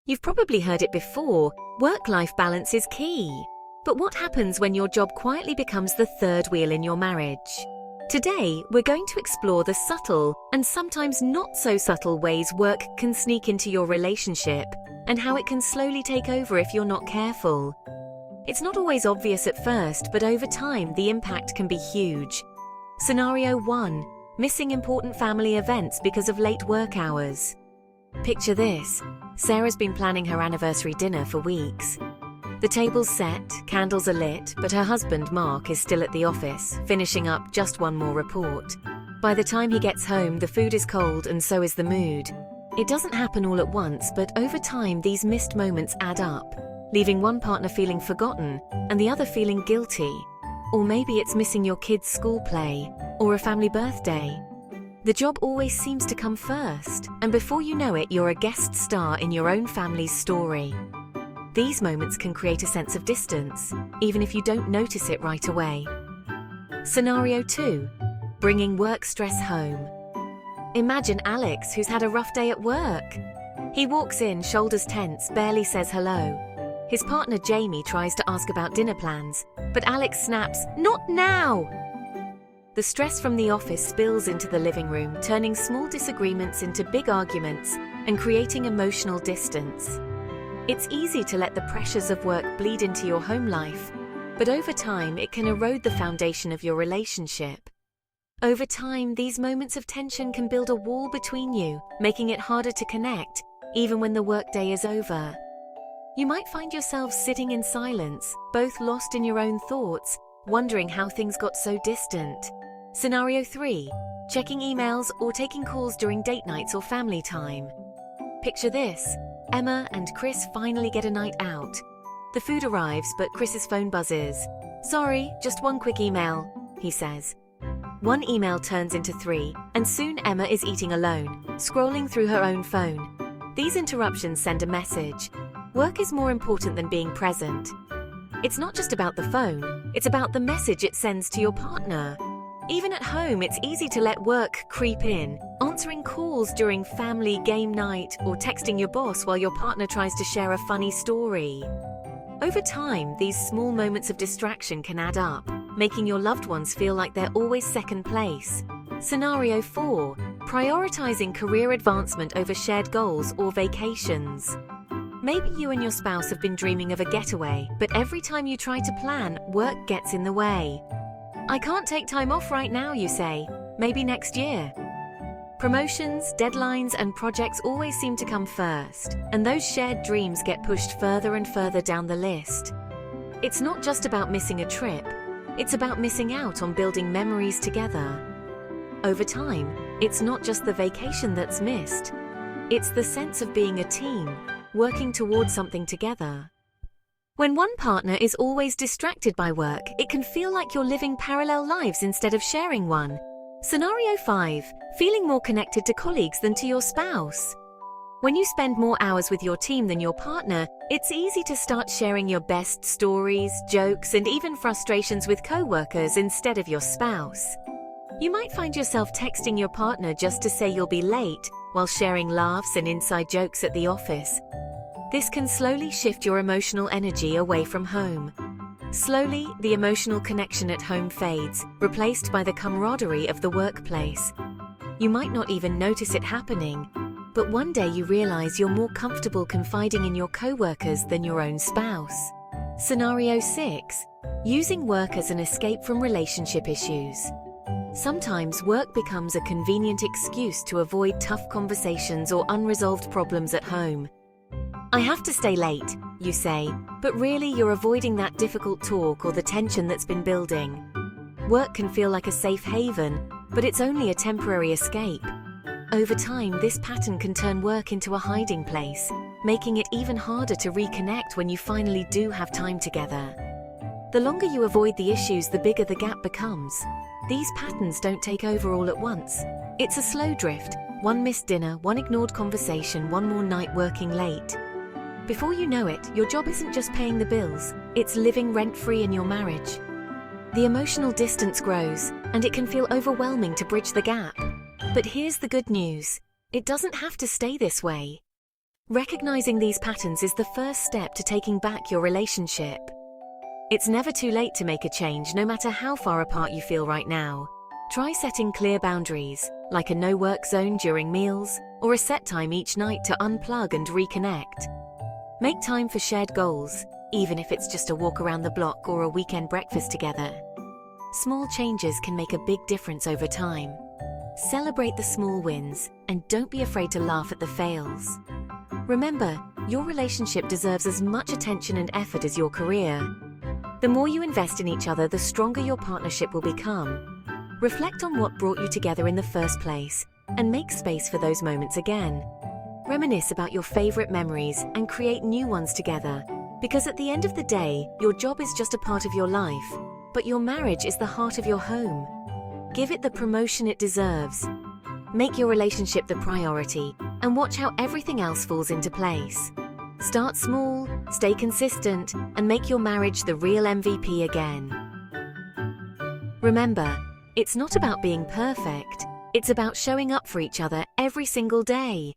You've probably heard it before, work-life balance is key. But what happens when your job quietly becomes the third wheel in your marriage? Today, we're going to explore the subtle and sometimes not so subtle ways work can sneak into your relationship and how it can slowly take over if you're not careful. It's not always obvious at first, but over time, the impact can be huge. Scenario 1. Missing important family events because of late work hours. Picture this. Sarah's been planning her anniversary dinner for weeks. The table's set, candles are lit, but her husband, Mark, is still at the office, finishing up just one more report. By the time he gets home, the food is cold and so is the mood. It doesn't happen all at once, but over time these missed moments add up, leaving one partner feeling forgotten and the other feeling guilty. Or maybe it's missing your kid's school play or a family birthday. The job always seems to come first, and before you know it, you're a guest star in your own family's story. These moments can create a sense of distance, even if you don't notice it right away. Scenario 2. Bringing work stress home. Imagine Alex, who's had a rough day at work. He walks in, shoulders tense, barely says hello. His partner Jamie tries to ask about dinner plans, but Alex snaps, "Not now!" The stress from the office spills into the living room, turning small disagreements into big arguments and creating emotional distance. It's easy to let the pressures of work bleed into your home life, but over time it can erode the foundation of your relationship. Over time, these moments of tension can build a wall between you, making it harder to connect, even when the workday is over. You might find yourselves sitting in silence, both lost in your own thoughts, wondering how things got so distant. Scenario 3. Checking emails or taking calls during date nights or family time. Picture this. Emma and Chris finally get a night out. The food arrives, but Chris's phone buzzes. "Sorry, just one quick email," he says. One email turns into 3, and soon Emma is eating alone, scrolling through her own phone. These interruptions send a message. Work is more important than being present. It's not just about the phone, it's about the message it sends to your partner. Even at home, it's easy to let work creep in, answering calls during family game night or texting your boss while your partner tries to share a funny story. Over time, these small moments of distraction can add up, making your loved ones feel like they're always second place. Scenario 4. Prioritizing career advancement over shared goals or vacations. Maybe you and your spouse have been dreaming of a getaway, but every time you try to plan, work gets in the way. "I can't take time off right now," you say. "Maybe next year." Promotions, deadlines, and projects always seem to come first, and those shared dreams get pushed further and further down the list. It's not just about missing a trip, it's about missing out on building memories together. Over time, it's not just the vacation that's missed, it's the sense of being a team, working towards something together. When one partner is always distracted by work, it can feel like you're living parallel lives instead of sharing one. Scenario 5. Feeling more connected to colleagues than to your spouse. When you spend more hours with your team than your partner, it's easy to start sharing your best stories, jokes, and even frustrations with co-workers instead of your spouse. You might find yourself texting your partner just to say you'll be late, while sharing laughs and inside jokes at the office. This can slowly shift your emotional energy away from home. Slowly, the emotional connection at home fades, replaced by the camaraderie of the workplace. You might not even notice it happening, but one day you realize you're more comfortable confiding in your co-workers than your own spouse. Scenario 6. Using work as an escape from relationship issues. Sometimes work becomes a convenient excuse to avoid tough conversations or unresolved problems at home. "I have to stay late," you say, but really you're avoiding that difficult talk or the tension that's been building. Work can feel like a safe haven, but it's only a temporary escape. Over time, this pattern can turn work into a hiding place, making it even harder to reconnect when you finally do have time together. The longer you avoid the issues, the bigger the gap becomes. These patterns don't take over all at once. It's a slow drift, one missed dinner, one ignored conversation, one more night working late. Before you know it, your job isn't just paying the bills, it's living rent-free in your marriage. The emotional distance grows, and it can feel overwhelming to bridge the gap. But here's the good news. It doesn't have to stay this way. Recognizing these patterns is the first step to taking back your relationship. It's never too late to make a change, no matter how far apart you feel right now. Try setting clear boundaries, like a no-work zone during meals, or a set time each night to unplug and reconnect. Make time for shared goals, even if it's just a walk around the block or a weekend breakfast together. Small changes can make a big difference over time. Celebrate the small wins, and don't be afraid to laugh at the fails. Remember, your relationship deserves as much attention and effort as your career. The more you invest in each other, the stronger your partnership will become. Reflect on what brought you together in the first place, and make space for those moments again. Reminisce about your favorite memories and create new ones together, because at the end of the day, your job is just a part of your life, but your marriage is the heart of your home. Give it the promotion it deserves. Make your relationship the priority, and watch how everything else falls into place. Start small, stay consistent, and make your marriage the real MVP again. Remember, it's not about being perfect. It's about showing up for each other every single day.